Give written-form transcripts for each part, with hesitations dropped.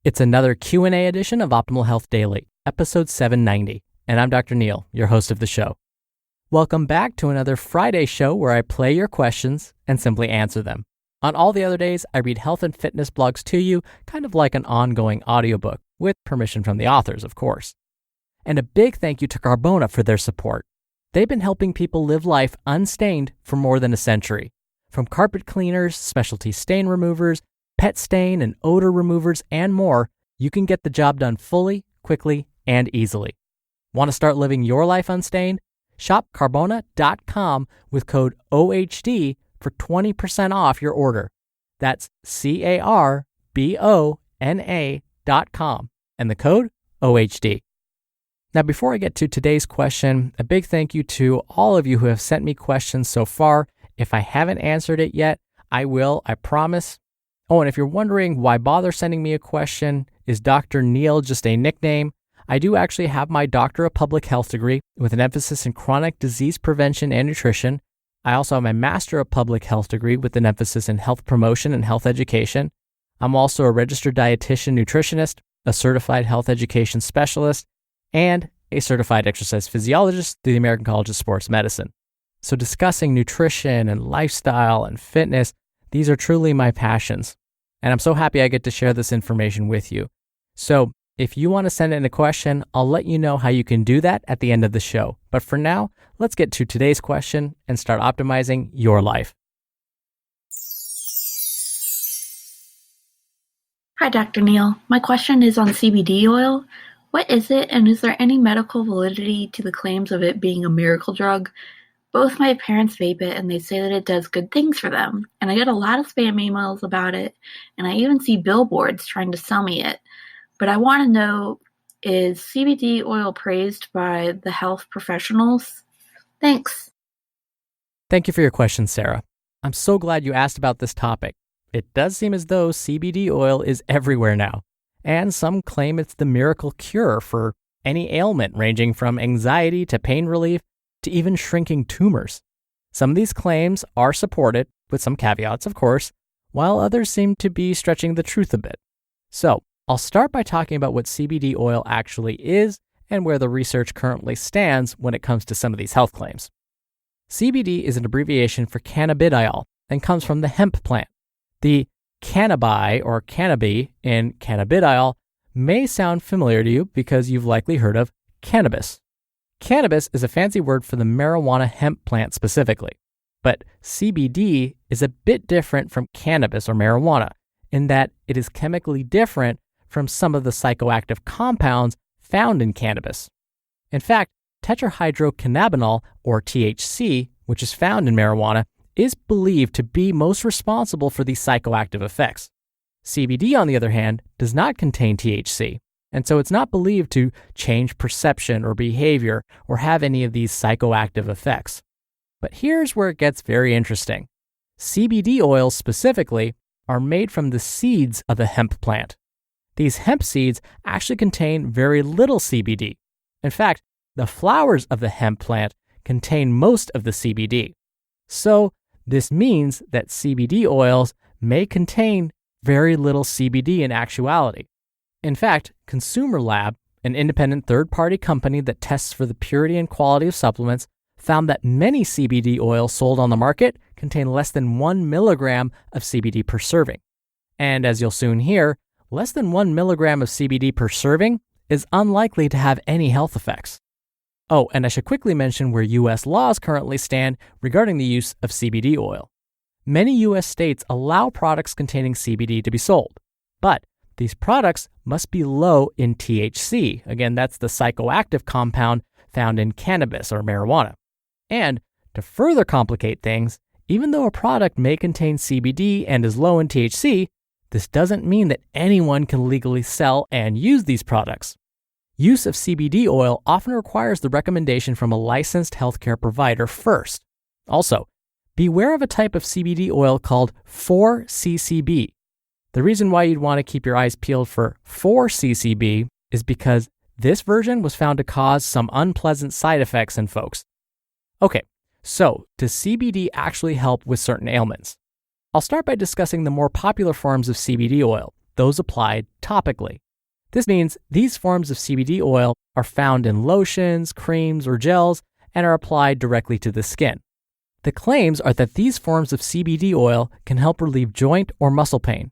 It's another Q&A edition of Optimal Health Daily, episode 790, and I'm Dr. Neil, your host of the show. Welcome back to another Friday show where I play your questions and simply answer them. On all the other days, I read health and fitness blogs to you, kind of like an ongoing audiobook, with permission from the authors, of course. And a big thank you to Carbona for their support. They've been helping people live life unstained for more than a century. From carpet cleaners, specialty stain removers, pet stain and odor removers, and more, you can get the job done fully, quickly, and easily. Want to start living your life unstained? Shop Carbona.com with code OHD for 20% off your order. That's CARBONA.com and the code OHD. Now, before I get to today's question, a big thank you to all of you who have sent me questions so far. If I haven't answered it yet, I will, I promise. Oh, and if you're wondering why bother sending me a question, is Dr. Neil just a nickname? I do actually have my Doctor of Public Health degree with an emphasis in chronic disease prevention and nutrition. I also have my Master of Public Health degree with an emphasis in health promotion and health education. I'm also a registered dietitian nutritionist, a certified health education specialist, and a certified exercise physiologist through the American College of Sports Medicine. So discussing nutrition and lifestyle and fitness, these are truly my passions. And I'm so happy I get to share this information with you. So if you want to send in a question, I'll let you know how you can do that at the end of the show. But for now, let's get to today's question and start optimizing your life. Hi, Dr. Neil. My question is on CBD oil. What is it, and is there any medical validity to the claims of it being a miracle drug? Both my parents vape it, and they say that it does good things for them. And I get a lot of spam emails about it, and I even see billboards trying to sell me it. But I want to know, is CBD oil praised by the health professionals? Thanks. Thank you for your question, Sarah. I'm so glad you asked about this topic. It does seem as though CBD oil is everywhere now, and some claim it's the miracle cure for any ailment ranging from anxiety to pain relief, to even shrinking tumors. Some of these claims are supported, with some caveats, of course, while others seem to be stretching the truth a bit. So, I'll start by talking about what CBD oil actually is and where the research currently stands when it comes to some of these health claims. CBD is an abbreviation for cannabidiol and comes from the hemp plant. The cannabi or cannabi in cannabidiol may sound familiar to you because you've likely heard of cannabis. Cannabis is a fancy word for the marijuana hemp plant specifically, but CBD is a bit different from cannabis or marijuana in that it is chemically different from some of the psychoactive compounds found in cannabis. In fact, tetrahydrocannabinol or THC, which is found in marijuana, is believed to be most responsible for these psychoactive effects. CBD, on the other hand, does not contain THC. And so it's not believed to change perception or behavior or have any of these psychoactive effects. But here's where it gets very interesting. CBD oils specifically are made from the seeds of the hemp plant. These hemp seeds actually contain very little CBD. In fact, the flowers of the hemp plant contain most of the CBD. So this means that CBD oils may contain very little CBD in actuality. In fact, Consumer Lab, an independent third-party company that tests for the purity and quality of supplements, found that many CBD oils sold on the market contain less than 1 milligram of CBD per serving. And as you'll soon hear, less than 1 milligram of CBD per serving is unlikely to have any health effects. Oh, and I should quickly mention where U.S. laws currently stand regarding the use of CBD oil. Many U.S. states allow products containing CBD to be sold, but these products must be low in THC. Again, that's the psychoactive compound found in cannabis or marijuana. And to further complicate things, even though a product may contain CBD and is low in THC, this doesn't mean that anyone can legally sell and use these products. Use of CBD oil often requires the recommendation from a licensed healthcare provider first. Also, beware of a type of CBD oil called 4-CCB. The reason why you'd want to keep your eyes peeled for 4-CCB is because this version was found to cause some unpleasant side effects in folks. Okay, so does CBD actually help with certain ailments? I'll start by discussing the more popular forms of CBD oil, those applied topically. This means these forms of CBD oil are found in lotions, creams, or gels and are applied directly to the skin. The claims are that these forms of CBD oil can help relieve joint or muscle pain.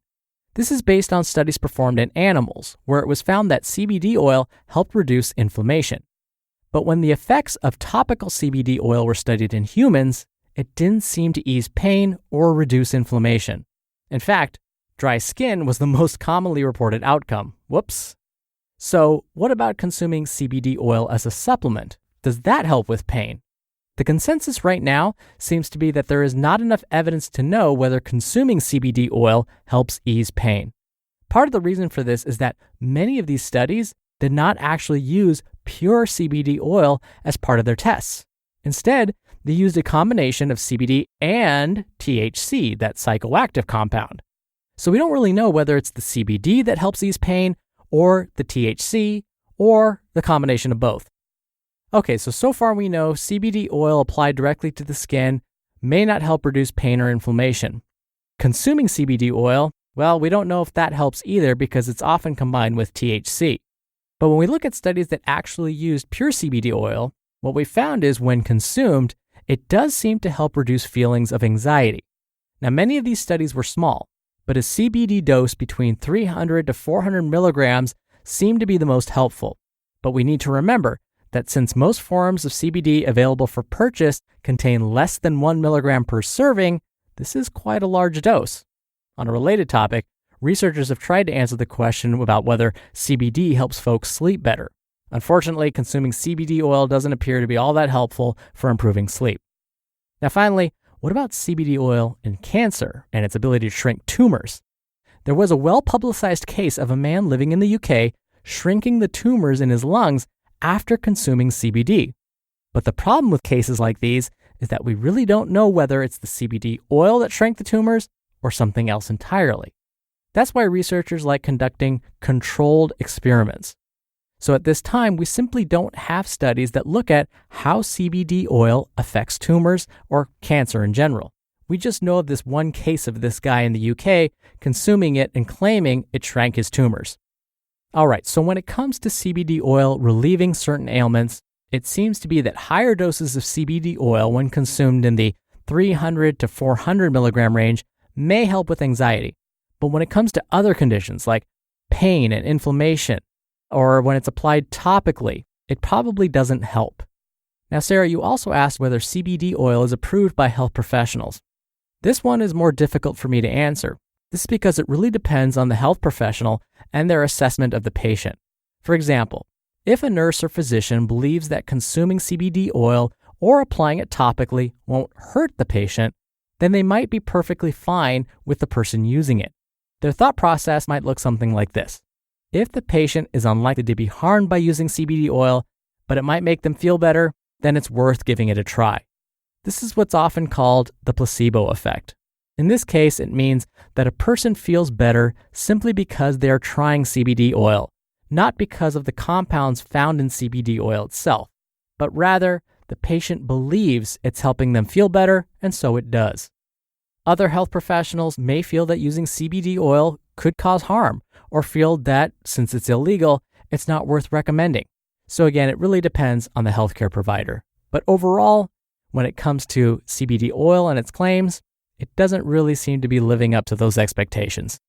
This is based on studies performed in animals, where it was found that CBD oil helped reduce inflammation. But when the effects of topical CBD oil were studied in humans, it didn't seem to ease pain or reduce inflammation. In fact, dry skin was the most commonly reported outcome. Whoops. So, what about consuming CBD oil as a supplement? Does that help with pain? The consensus right now seems to be that there is not enough evidence to know whether consuming CBD oil helps ease pain. Part of the reason for this is that many of these studies did not actually use pure CBD oil as part of their tests. Instead, they used a combination of CBD and THC, that psychoactive compound. So we don't really know whether it's the CBD that helps ease pain, or the THC, or the combination of both. Okay, so far we know CBD oil applied directly to the skin may not help reduce pain or inflammation. Consuming CBD oil, well, we don't know if that helps either because it's often combined with THC. But when we look at studies that actually used pure CBD oil, what we found is when consumed, it does seem to help reduce feelings of anxiety. Now, many of these studies were small, but a CBD dose between 300 to 400 milligrams seemed to be the most helpful. But we need to remember that since most forms of CBD available for purchase contain less than 1 milligram per serving, this is quite a large dose. On a related topic, researchers have tried to answer the question about whether CBD helps folks sleep better. Unfortunately, consuming CBD oil doesn't appear to be all that helpful for improving sleep. Now finally, what about CBD oil in cancer and its ability to shrink tumors? There was a well-publicized case of a man living in the UK shrinking the tumors in his lungs after consuming CBD. But the problem with cases like these is that we really don't know whether it's the CBD oil that shrank the tumors or something else entirely. That's why researchers like conducting controlled experiments. So at this time, we simply don't have studies that look at how CBD oil affects tumors or cancer in general. We just know of this one case of this guy in the UK consuming it and claiming it shrank his tumors. All right, so when it comes to CBD oil relieving certain ailments, it seems to be that higher doses of CBD oil when consumed in the 300 to 400 milligram range may help with anxiety. But when it comes to other conditions like pain and inflammation, or when it's applied topically, it probably doesn't help. Now, Sarah, you also asked whether CBD oil is approved by health professionals. This one is more difficult for me to answer. This is because it really depends on the health professional and their assessment of the patient. For example, if a nurse or physician believes that consuming CBD oil or applying it topically won't hurt the patient, then they might be perfectly fine with the person using it. Their thought process might look something like this. If the patient is unlikely to be harmed by using CBD oil, but it might make them feel better, then it's worth giving it a try. This is what's often called the placebo effect. In this case, it means that a person feels better simply because they are trying CBD oil, not because of the compounds found in CBD oil itself, but rather the patient believes it's helping them feel better, and so it does. Other health professionals may feel that using CBD oil could cause harm, or feel that, since it's illegal, it's not worth recommending. So again, it really depends on the healthcare provider. But overall, when it comes to CBD oil and its claims, it doesn't really seem to be living up to those expectations.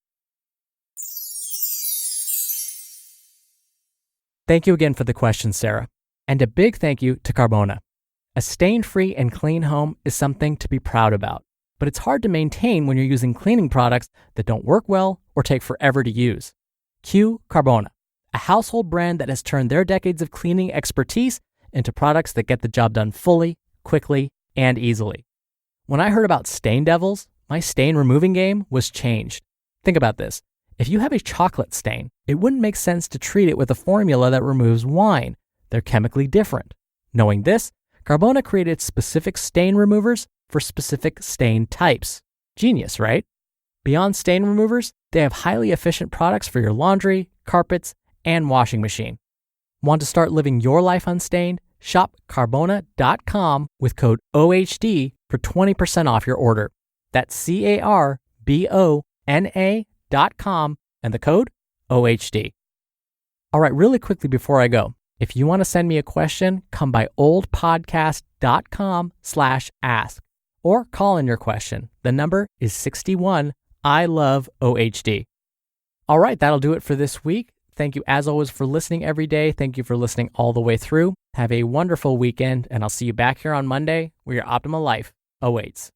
Thank you again for the question, Sarah. And a big thank you to Carbona. A stain-free and clean home is something to be proud about, but it's hard to maintain when you're using cleaning products that don't work well or take forever to use. Carbona, a household brand that has turned their decades of cleaning expertise into products that get the job done fully, quickly, and easily. When I heard about stain devils, my stain removing game was changed. Think about this. If you have a chocolate stain, it wouldn't make sense to treat it with a formula that removes wine. They're chemically different. Knowing this, Carbona created specific stain removers for specific stain types. Genius, right? Beyond stain removers, they have highly efficient products for your laundry, carpets, and washing machine. Want to start living your life unstained? Shop Carbona.com with code OHD for 20% off your order. That's Carbona.com and the code OHD. All right, really quickly before I go, if you want to send me a question, come by oldpodcast.com/ask or call in your question. The number is 61 I love OHD. All right, that'll do it for this week. Thank you as always for listening every day. Thank you for listening all the way through. Have a wonderful weekend, and I'll see you back here on Monday where your optimal life awaits.